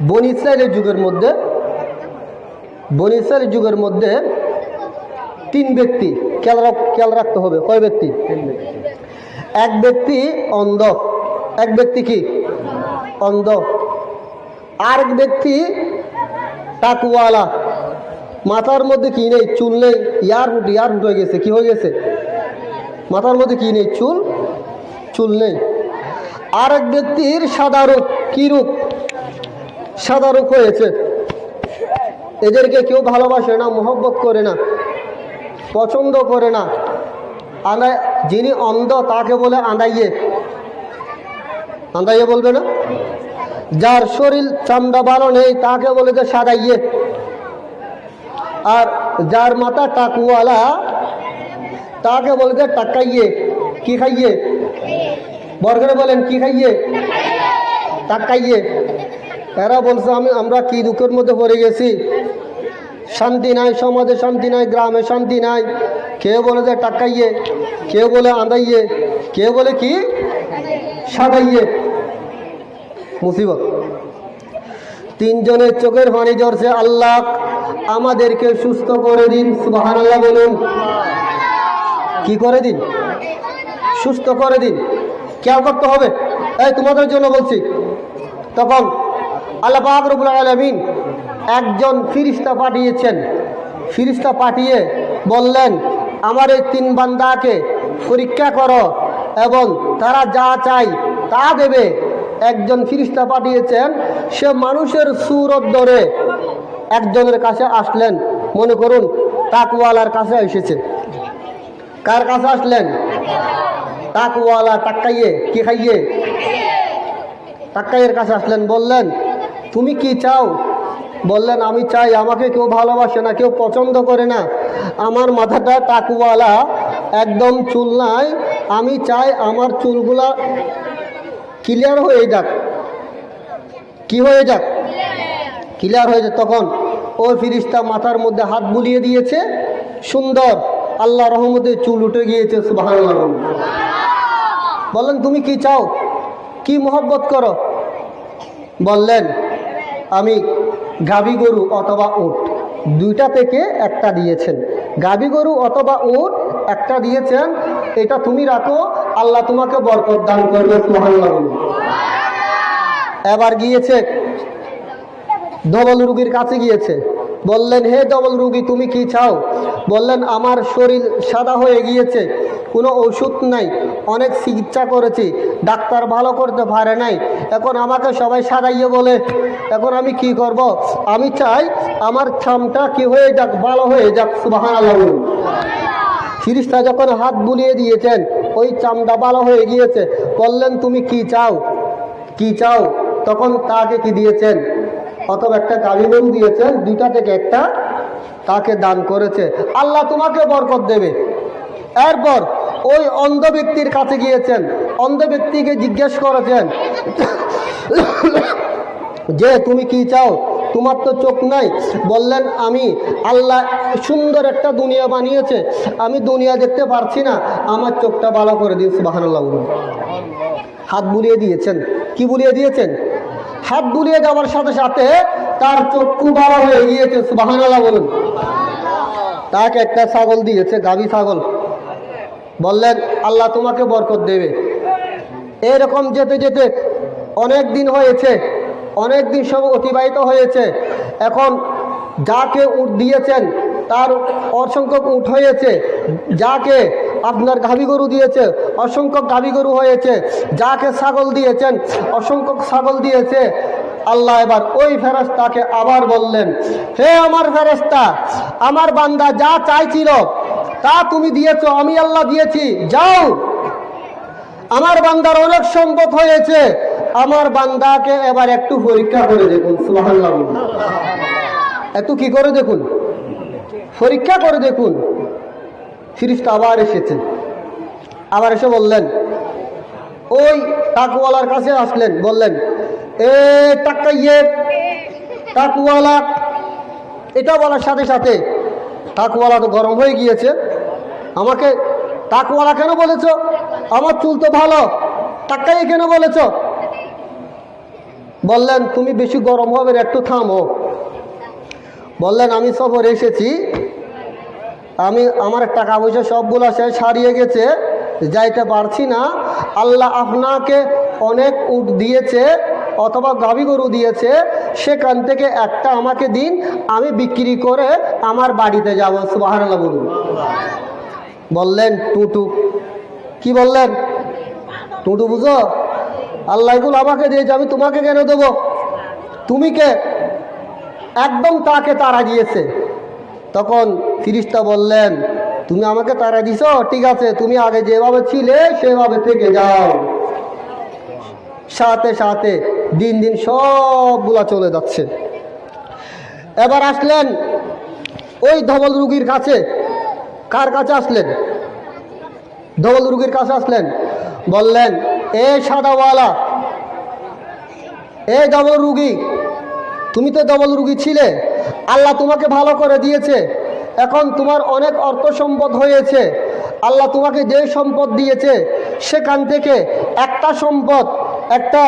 বনী ইসরাইলের যুগের মধ্যে তিন ব্যক্তি, খেয়াল রাখতে হবে। কয় ব্যক্তি? এক ব্যক্তি অন্ধ, এক ব্যক্তি কি অন্ধ, আরেক ব্যক্তি তাকওয়ালা, মাথার মধ্যে কি নেই? চুল নেই, ইয়ার ফুট হয়ে গেছে। কি হয়ে গেছে? মাথার মধ্যে কি নেই? চুল নেই। আরেক ব্যক্তির সাদা রূপ। কি রূপ? সাদা রূপ হয়েছে। এদেরকে কেউ ভালোবাসে না, মোহব্বত করে না, পছন্দ করে না। যিনি অন্ধ তাকে বলে আঁধাইয়ে, আঁধাইয়ে বলবে না। যার শরীর চামড়া ভালো নেই তাকে বলে যে সাদাইয়ে। আর যার মাথা টাকুওয়ালা তাকে বলে যে টাকাইয়ে। কি খাইয়ে? বর্গরে বলেন কি খাইয়ে? টাকাইয়ে। এরা বলছে আমরা কি দুঃখের মধ্যে পড়ে গেছি, শান্তি নাই, সমাজে শান্তি নাই, গ্রামে শান্তি নাই। কেউ বলে যে টাকাইয়ে, কেউ বলে আঁধাইয়ে, কেউ বলে কি সাদাইয়ে। মুসিবত। তিনজনের চোখের পানি ঝরছে। আল্লাহ আমাদেরকে সুস্থ করে দিন, সুবহানাল্লাহ বলুন। কি করে দিন? সুস্থ করে দিন। খেয়াল করতে হবে, এই তোমাদের জন্য বলছি। তখন আল্লাহ পাক রব্বুল আলামিন একজন ফিরিস্তা পাঠিয়েছেন। ফিরিস্তা পাঠিয়ে বললেন, আমার এই তিন বান্দাকে পরীক্ষা করো এবং তারা যা চাই তা দেবে। একজন ফিরিস্তা পাঠিয়েছেন, সে মানুষের সুরত ধরে একজনের কাছে আসলেন। মনে করুন তাকওয়ালার কাছে এসেছে। কার কাছে আসলেন? তাকওয়ালা, টাক্কাইয়ে। কি খাইয়ে? টাক্কাইয়ের কাছে আসলেন। বললেন, তুমি কি চাও? বললেন, আমি চাই, আমাকে কেউ ভালোবাসে না, কেউ পছন্দ করে না, আমার মাথাটা তাকওয়ালা, একদম চুল নাই, আমি চাই আমার চুলগুলা ক্লিয়ার হয়ে যাক। কি হয়ে যাক? ক্লিয়ার হয়ে যাক। তখন ওই ফিরিস্তা মাথার মধ্যে হাত বুলিয়ে দিয়েছে, সুন্দর আল্লাহ রহমতে চুল উঠে গিয়েছে। সুবহানাল্লাহ। বললেন, তুমি কি চাও, কি মোহব্বত করো? বললেন, আমি গাভী গরু অথবা উট, দুইটা থেকে একটা দিয়েছেন। গাভী গরু অথবা উট একটা দিয়েছেন, এটা তুমি রাখো, আল্লাহ তোমাকে বরকত দান করবে। সুবহানাল্লাহ। এবার গিয়েছে ধবল রোগীর কাছে গিয়েছে। বললেন, হে ধবল রোগী, তুমি কি চাও? বললেন, আমার শরীর সাদা হয়ে গিয়েছে, কোনো ওষুধ নাই, অনেক চিকিৎসা করেছি, ডাক্তার ভালো করতে পারে নাই, এখন আমাকে সবাই সাদাইয়ে বলে, এখন আমি কি করব? আমি চাই আমার চামটা কি হয়ে যাক, ভালো হয়ে যাক। সুবহানাল্লাহ। ফিরিস্তা যখন হাত বুলিয়ে দিয়েছেন, ওই চামড়া ভালো হয়ে গিয়েছে। বললেন, তুমি কি চাও? কি চাও? তখন তাকে কি দিয়েছেন? অথবা একটা গাভী গরু দিয়েছেন, দুইটা থেকে একটা তাকে দান করেছে। আল্লাহ তোমাকে বরকত দেবে। এরপর ওই অন্ধ ব্যক্তির কাছে গিয়েছেন, অন্ধ ব্যক্তিকে জিজ্ঞেস করেছেন যে তুমি কি চাও, তোমার তো চোখ নাই। বললেন, আমি আল্লাহ সুন্দর একটা দুনিয়া বানিয়েছে, আমি দুনিয়া দেখতে পারছি না, আমার চোখটা ভালো করে দিন। সুবহানাল্লাহ। হাত বুলিয়ে দিয়েছেন। কি বুলিয়ে দিয়েছেন? হাত বুলিয়ে দেওয়ার সাথে সাথে তার চক্ষু ভালো হয়ে গিয়েছে। সুবহানাল্লাহ বলুন। তাকে একটা ছাগল দিয়েছে, গাভী ছাগল। বললেন, আল্লাহ তোমাকে বরকত দেবে। এরকম যেতে যেতে অনেক দিন হয়েছে, অনেক দিন সব অতিবাহিত হয়েছে। এখন যাকে উট দিয়েছেন তার অসংখ্য উট হয়েছে, যাকে আপনার গাভী গরু দিয়েছে অসংখ্য গাভী গরু হয়েছে, যাকে ছাগল দিয়েছেন অসংখ্য ছাগল দিয়েছে। আল্লাহ এবার ওই ফেরেশতাকে আবার বললেন, হে আমার ফেরেশতা, আমার বান্দা যা চাইছিল তা তুমি দিয়েছো, আমি আল্লাহ দিয়েছি, যাও। আমার বান্দার অনেক সম্পদ হয়েছে, আমার বান্দাকে এবার একটু পরীক্ষা করে দেখুন। সুবহানাল্লাহ। একটু কি করে দেখুন, পরীক্ষা করে দেখুন। ফিরিস্তা আবার এসেছেন, আবার এসে বললেন, ওই তাকওয়ালার কাছে আসলেন। বললেন, এ টাক্কাইয়ে, তাকওয়ালা। এটা বলার সাথে সাথে তাকওয়ালা তো গরম হয়ে গিয়েছে। আমাকে তাকওয়ালা কেন বলেছ? আমার চুল তো ভালো, টাক্কাইয়ে কেন বলেছ? বললেন, তুমি বেশি গরম হবে না, একটু থামো। বললেন, আমি সফরে এসেছি, আমার টাকা পয়সা সবগুলো শেষ, হারিয়ে গেছে, যাইতে পারছি না। আল্লাহ আপনাকে অনেক উট দিয়েছে অথবা গাভী গরু দিয়েছে, সেখান থেকে একটা আমাকে দিন, আমি বিক্রি করে আমার বাড়িতে যাব। সুবহানাল্লাহ বলুন। বললেন, টুটু। কি বললেন? টুটু বুঝো? আল্লাহ এগুলো আমাকে দিয়েছে, আমি তোমাকে কেন দেবো? তুমি কে? একদম তাকে তাড়া দিয়েছে। তখন ফিরিস্তা বললেন, তুমি আমাকে তাড়া দিছ, ঠিক আছে, তুমি আগে যেভাবে ছিলে সেভাবে থেকে যাও। সাথে সাথে দিন দিন সবগুলা চলে যাচ্ছে। এবার আসলেন ওই ধবল রুগীর কাছে। কার কাছে আসলেন? ধবল রুগীর কাছে আসলেন। বললেন, এ সাদাওয়ালা, এ ধবল রুগী, তুমি তো ধবল রুগী ছিলে, আল্লাহ তোমাকে ভালো করে দিয়েছে, এখন তোমার অনেক অর্থ সম্পদ হয়েছে, আল্লাহ তোমাকে যে সম্পদ দিয়েছে সেখান থেকে একটা সম্পদ, একটা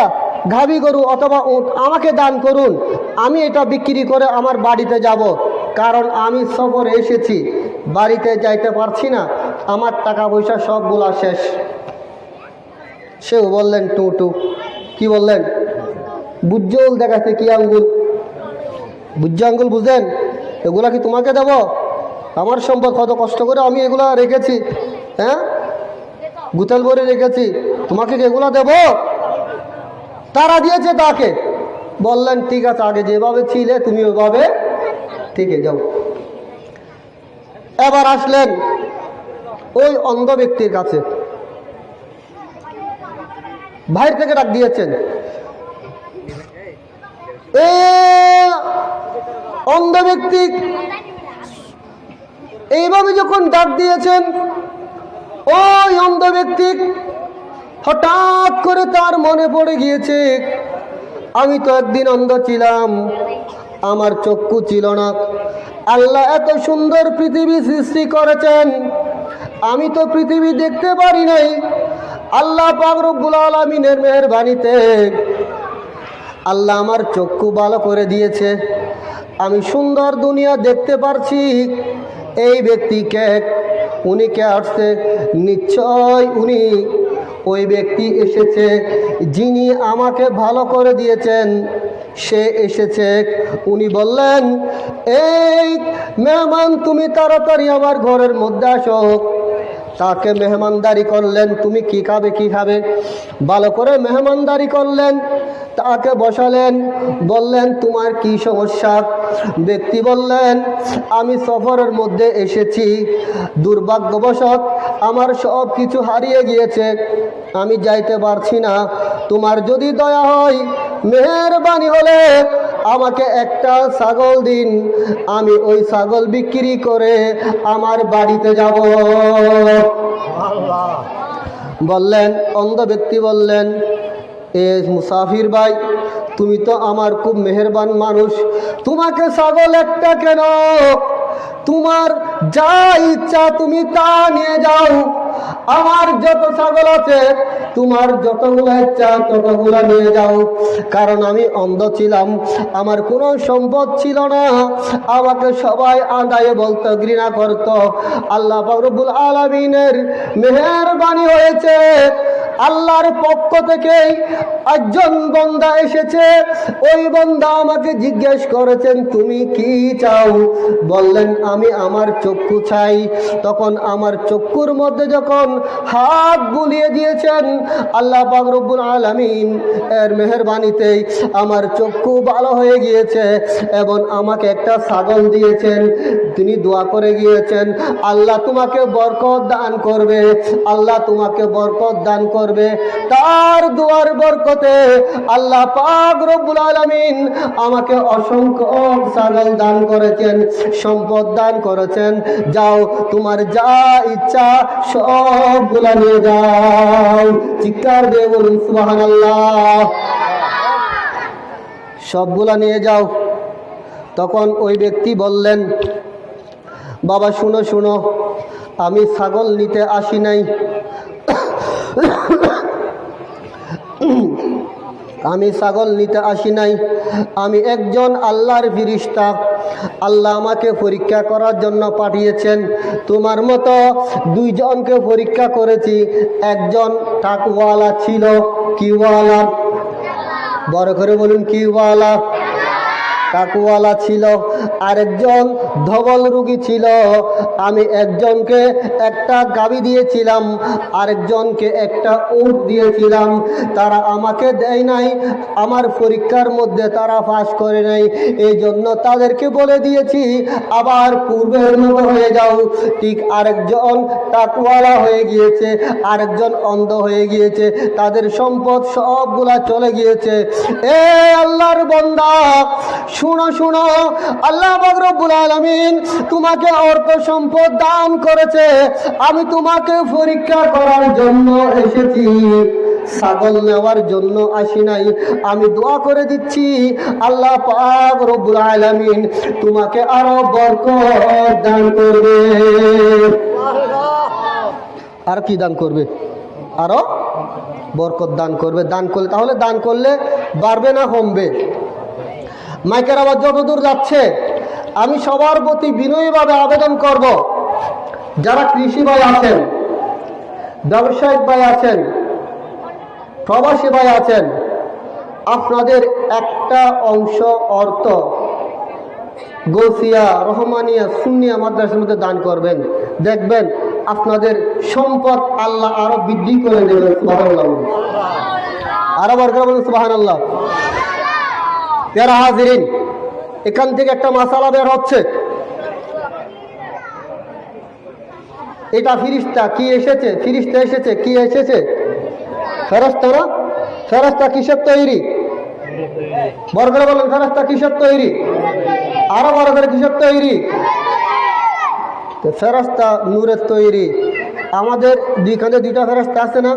গাভী গরু অথবা উট আমাকে দান করুন, আমি এটা বিক্রি করে আমার বাড়িতে যাব, কারণ আমি সফরে এসেছি, বাড়িতে যাইতে পারছি না, আমার টাকা পয়সা সবগুলা শেষ। সেও বললেন টু টু। কি বললেন? বুজ্জল দেখাচ্ছে। কি আঙ্গুল? বুজ্জ আঙ্গুল বুঝেন? এগুলা কি তোমাকে দেব? আমার সম্পদ, কত কষ্ট করে আমি এগুলা রেখেছি, হ্যাঁ, গুতাল ভরে রেখেছি, তোমাকে কি এগুলা দেব? তারা দিয়েছে তাকে। বললেন, ঠিক আছে, আগে যেভাবে ছিলে তুমি ওইভাবে থেকে যাও। এবার আসলেন ওই অন্ধ ব্যক্তির কাছে। বাইরে থেকে ডাক দিয়েছেন। এ অন্ধ ব্যক্তি এইভাবে যখন ডাক দিয়েছেন, ওই অন্ধ ব্যক্তি হঠাৎ করে তার মনে পড়ে গিয়েছে, আমি তো একদিন অন্ধ ছিলাম, আমার চক্ষু ছিল না, আল্লাহ এত সুন্দর পৃথিবী সৃষ্টি করেছেন, আমি তো পৃথিবী দেখতে পারি নাই, আল্লাহ পাক রব্বুল আলামিনের মেহেরবানিতে আল্লাহ আমার চক্ষু ভালো করে দিয়েছে, আমি সুন্দর দুনিয়া দেখতে পারছি। এই ব্যক্তিকে, উনি কে আসছে? নিশ্চয় উনি ওই ব্যক্তি এসেছে যিনি আমাকে ভালো করে দিয়েছেন, সে এসেছে। উনি বললেন, এই মেহমান, তুমি তাড়াতাড়ি আমার ঘরের মধ্যে আসো। তাকে মেহমানদারি করলেন, তুমি কি খাবে, কি খাবে, ভালো করে মেহমানদারি করলেন, তাকে বসালেন, বললেন, তোমার কি সমস্যা? ব্যক্তি বললেন, আমি সফরের মধ্যে এসেছি, দুর্ভাগ্যবশত আমার সব কিছু হারিয়ে গিয়েছে, আমি যাইতে পারছি না, তোমার যদি দয়া হয়, মেহেরবানি হলে আমাকে একটা ছাগল দিন, আমি ওই ছাগল বিক্রি করে আমার বাড়িতে যাব। বললেন, অন্ধ ব্যক্তি বললেন, এ মুসাফির ভাই, তুমি তো আমার খুব মেহেরবান মানুষ, তোমাকে ছাগল একটা কেন, তোমার যা ইচ্ছা তুমি তা নিয়ে যাও, আমার যত ছাগল আছে তোমার যতগুলো ইচ্ছা ততগুলো নিয়ে যাও, কারণ আমি অন্ধ ছিলাম, আমার কোনো সম্পদ ছিল না, আমাকে সবাই আদায়ে বলতো, ঘৃণা করত, আল্লাহ পাক রব্বুল আলামিনের মেহেরবানি হয়েছে, আল্লাহর পক্ষ থেকে একজন বান্দা এসেছে, ওই বান্দা আমাকে জিজ্ঞেস করেছেন, তুমি কি চাও? বললেন, আমি আমার চক্ষু চাই। তখন আমার চক্ষুর মধ্যে যখন হাত বুলিয়ে দিয়েছেন আল্লাহ পাক রব্বুল আলামিন এর মেহেরবানিতে আমার চক্ষু ভালো হয়ে গিয়েছে এবং আমাকে একটা ছাগল দিয়েছেন। তিনি দোয়া করে গিয়েছেন, আল্লাহ তোমাকে বরকত দান করবে, আল্লাহ তোমাকে বরকত দান করবে। তার দোয়ার বরকতে আল্লাহ পাক রব্বুল আলামিন আমাকে অসংখ্য ছাগল দান করেছেন, সম্পদ দান করেছেন। যাও, তোমার যা ইচ্ছা সবগুলা নিয়ে যাও। চিৎকার দিয়ে বলুন সুবহানাল্লাহ। সবগুলা নিয়ে যাও। তখন ওই ব্যক্তি বললেন, বাবা শুনো শুনো, আমি ছাগল নিতে আসি নাই, আমি ছাগল নিতে আসি নাই, আমি একজন আল্লাহর ফেরেশতা, আল্লাহ আমাকে পরীক্ষা করার জন্য পাঠিয়েছেন। তোমার মতো দুইজনকে পরীক্ষা করেছি, একজন তাকওয়ালা ছিল। কি ওয়ালা? বড় করে বলুন, কি ওয়ালা? তাকওয়ালা ছিল, আরেকজন ধবল রোগী ছিল। আমি একজনকে একটা গাভী দিয়েছিলাম, আরেকজনকে একটা উট দিয়েছিলাম। তারা আমাকে দেয় নাই, আমার পরীক্ষার মধ্যে তারা পাস করে নাই। এই জন্য তাদেরকে বলে দিয়েছি আবার পূর্বের মতো হয়ে যাও। ঠিক আরেকজন তাকওয়ালা হয়ে গিয়েছে, আরেকজন অন্ধ হয়ে গিয়েছে, তাদের সম্পদ সবগুলা চলে গিয়েছে। এ আল্লাহর বান্দা, শুনো শুনো, আল্লাহ পাক রব্বুল আলামিন তোমাকে অর্থ সম্পদ দান করেছে। আমি তোমাকে পরীক্ষা করার জন্য এসেছি, ছাগল নেওয়ার জন্য আসি নাই। আমি দোয়া করে দিচ্ছি আল্লাহ পাক রব্বুল আলামিন তোমাকে আরো বরকত দান করবে। আর কি দান করবে? আরো বরকত দান করবে। দান করলে, তাহলে দান করলে বাড়বে না কমবে? মাইকের আওয়াজ যতদূর যাচ্ছে, আমি সবার প্রতি বিনয়ীভাবে আবেদন করব, যারা কৃষি ভাই আছেন, ব্যবসায়িক ভাই আছেন, প্রবাসী ভাই আছেন, আপনাদের একটা অংশ অর্থ গৌসিয়া, রহমানিয়া, সুন্নিয়া মাদ্রাসার মধ্যে দান করবেন। দেখবেন আপনাদের সম্পদ আল্লাহ আরো বৃদ্ধি করে দেবেন। সুবহানাল্লাহ, আরো বরকত বলুন সুবহানাল্লাহ। প্যারা হাজিরিন, এখান থেকে একটা মাসালা বের হচ্ছে। এটা ফিরিস্তা কি এসেছে? ফিরিস্তা এসেছে কি এসেছে? ফেরেশতা না? ফেরেশতা কিসের তৈরি? বড় করে বলেন, ফেরেশতা কিসের তৈরি? আরো বড় করে কিসের তৈরি? ফেরেশতা নূরের তৈরি। আমাদের দুইখানে দুইটা ফেরেশতা আছে না?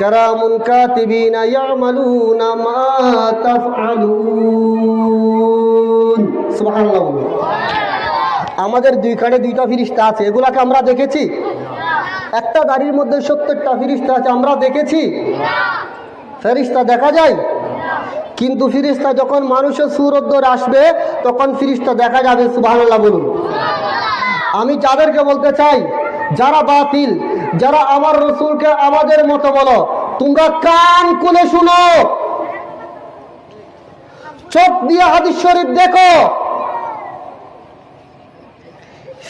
কিরামুন কাতিবিনা ইয়ামালুনা মা তাফআলুন। সুবহানাল্লাহ। আমাদের দুইখানে দুইটা ফেরেশতা আছে, এগুলাকে আমরা দেখেছি? একটা গাড়ির মধ্যে 70টা ফেরেশতা আছে, আমরা দেখেছি? ফেরেশতা দেখা যায়, কিন্তু ফেরেশতা যখন মানুষের সূরত ধরে আসবে তখন ফেরেশতা দেখা যাবে। সুবহানাল্লাহ বলুন। আমি যাদেরকে বলতে চাই, যারা বাতিল, যারা আমার রাসূলকে আমাদের মতো বলো, তোমরা কান খুলে শুনো, চোখ দিয়ে হাদিস শরীফ দেখো।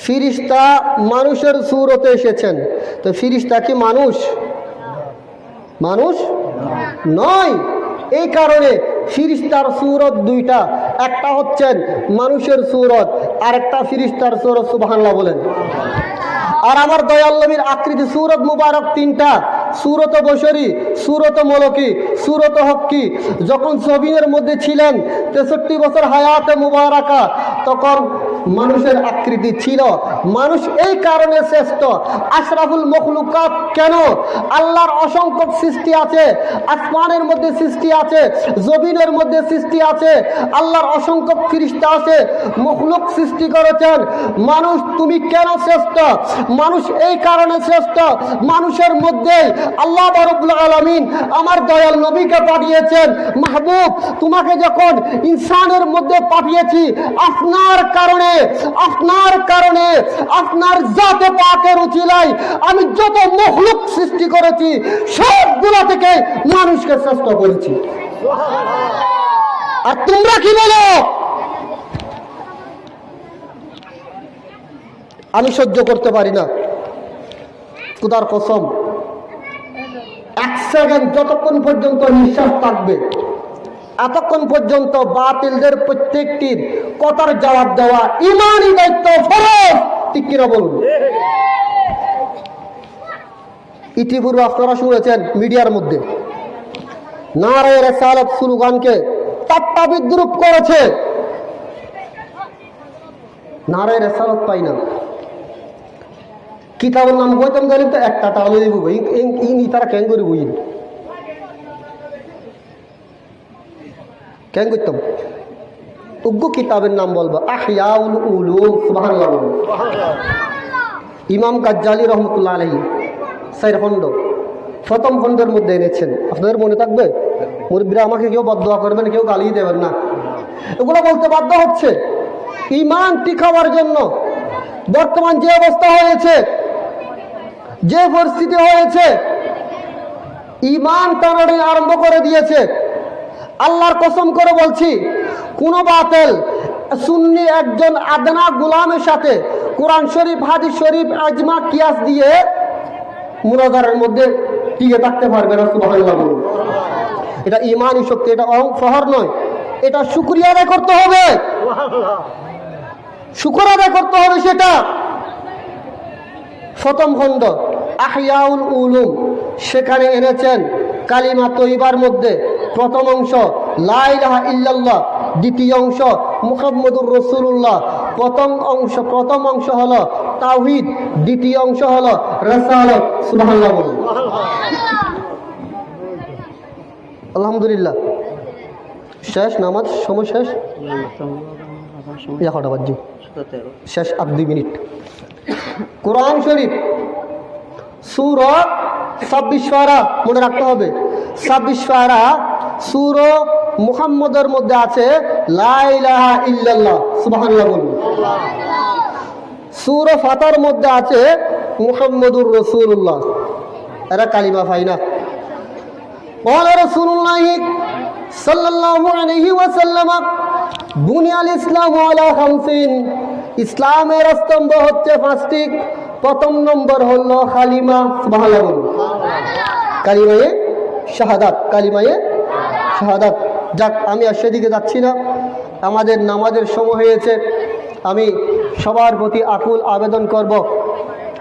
ফেরেশতা মানুষের সূরতে এসেছেন, তো ফেরেশতা কি মানুষ? মানুষ নয়। এই কারণে ফেরেশতার সূরত দুইটা, একটা হচ্ছেন মানুষের সূরত, আর একটা ফেরেশতার সূরত। সুবহানাল্লাহ বলেন। আর আমার দয়াল নবীর আকৃতি সূরত মুবারক তিনটা, সূরত বশরী, সূরত মলকি, সূরত হক্কি। যখন জমিনের মধ্যে ছিলেন 63 বছর হায়াতে মুবারাকা, তখন মানুষের আকৃতি ছিল। মানুষ এই কারণে শ্রেষ্ঠ, আশরাফুল মখলুকাত। কেন? আল্লাহর অসংখ্য সৃষ্টি আছে, আসমানের মধ্যে সৃষ্টি আছে, জমিনের মধ্যে সৃষ্টি আছে, আল্লাহর অসংখ্য ফেরেশতা আছে, মখলুক সৃষ্টি করেছেন। মানুষ তুমি কেন শ্রেষ্ঠ? মানুষ এই কারণে শ্রেষ্ঠ, মানুষের মধ্যে আল্লাহ রাব্বুল আলামিন আমার দয়াল নবীকে পাঠিয়েছেন। মাহবুব, তোমাকে যখন ইনসানের মধ্যে পাঠিয়েছি আপনার কারণে, আপনার কারণে, আপনার জাতে পাকের উচিলায় আমি যত মখলুক সৃষ্টি করেছি সবগুলো থেকে মানুষকে শ্রেষ্ঠ করেছি। আর তোমরা কি বলো? আমি সহ্য করতে পারি না, খোদার কসম। এক সেকেন্ড যতক্ষণ পর্যন্ত নিঃশ্বাস থাকবে, এতক্ষণ পর্যন্ত বাতিলদের প্রত্যেকটির কথার জবাব দেওয়া ইমানি দায়িত্ব, ফরজ। ঠিক কিনা বলুন? ইতিপূর্বে আপনারা শুনেছেন মিডিয়ার মধ্যে নারায়ে রিসালাত স্লোগানকে ঠাট্টা বিদ্রুপ করেছে। নারায়ে রিসালাত পাই না, কিতাবের নাম বইতাম জানি তো একটা তাহলে তারা কেন করে বুঝি কেন করতাম? উগ্র কিতাবের নাম বলবো, আহিয়াউল উলুম। সুবহানাল্লাহ। ইমাম গাজ্জালী রহমতুল্লাহ আলাইহি 4 খণ্ড, প্রথম খণ্ডের মধ্যে এনেছেন। আপনাদের মনে থাকবে? মুরব্বীরা আমাকে কেউ বদদোয়া করবেন, কেউ গালি দেবেন না। এগুলো বলতে বাধ্য হচ্ছে ঈমান টিকাবার জন্য। বর্তমান যে অবস্থা হয়েছে, যে পরিস্থিতি হয়েছে, ঈমান টানাটানি আরম্ভ করে দিয়েছে। আল্লাহর কসম করে বলছি, কোনো বাতিল সুন্নি একজন আদনা গোলামের সাথে কোরআন শরীফ হাদিস শরীফ আজমা কিয়াস দিয়ে মুনাজারের মধ্যে টিকে থাকতে পারবে না। সুবহানাল্লাহ বলুন। এটা ইমানি শক্তি, এটা শহর নয়, এটা শুকরিয়া আদায় করতে হবে, শুকর আদায় করতে হবে। সেটা প্রথম খণ্ড আহিয়াউল উলুম, সেখানে এনেছেন কালিমা তৈবার মধ্যে প্রথম অংশ লা ইলাহা ইল্লাল্লাহ, দ্বিতীয় অংশ মুহাম্মদুর রাসূলুল্লাহ। প্রথম অংশ হলো তাওহীদ, দ্বিতীয় অংশ হলো রিসালাত। সুবহানাল্লাহ বলুন। আলহামদুলিল্লাহ। শেষ নামাজ, সময় শেষ, শেষ আর 2 মিনিট। কোরআন শরীফ সূরা 26 পারা মনে রাখতে হবে। 26 পারা সূরা মুহাম্মদের মধ্যে আছে লা ইলাহা ইল্লাল্লাহ। সুবহানাল্লাহ বলুন। সূরা ফাতার মধ্যে আছে মুহাম্মদুর রাসূলুল্লাহ। এরা কালিমা পায় না। قال رسول الله صلى الله عليه وسلم بني الاسلام على 5। ইসলামের স্তম্ভ হচ্ছে 5টি। প্রথম নম্বর হলো কালিমা। সুবহানাল্লাহ বলুন। কালিমায়ে শাহাদাত, কালিমায়ে শাহাদাত। যাক, আমি আর সেদিকে যাচ্ছি না, আমাদের নামাজের সময় হয়েছে। আমি সবার প্রতি আকুল আবেদন করব,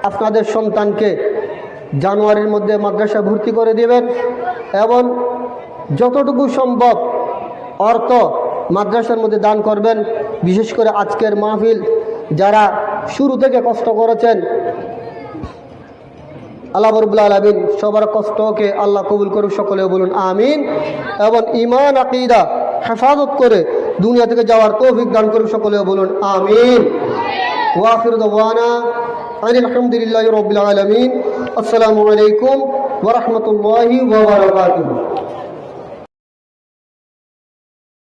আপনাদের সন্তানকে জানুয়ারির মধ্যে মাদ্রাসা ভর্তি করে দেবেন এবং যতটুকু সম্ভব অর্থ মাদ্রাসার মধ্যে দান করবেন। বিশেষ করে আজকের মাহফিল যারা শুরু থেকে কষ্ট করেছেন, আল্লাহ রাব্বুল আলামিন সবার কষ্টকে আল্লাহ কবুল করুক, সকলেও বলুন আমিন। এবং ঈমান আকীদা হেফাজত করে দুনিয়া থেকে যাওয়ার তৌফিক দান করুক, সকলেও বলুন আমিন। ওয়া আখিরু দাওয়ানা আলহামদুলিল্লাহি রাব্বিল আলামিন। আসসালামু আলাইকুম ওয়া রাহমাতুল্লাহি ওয়া বারাকাতুহু।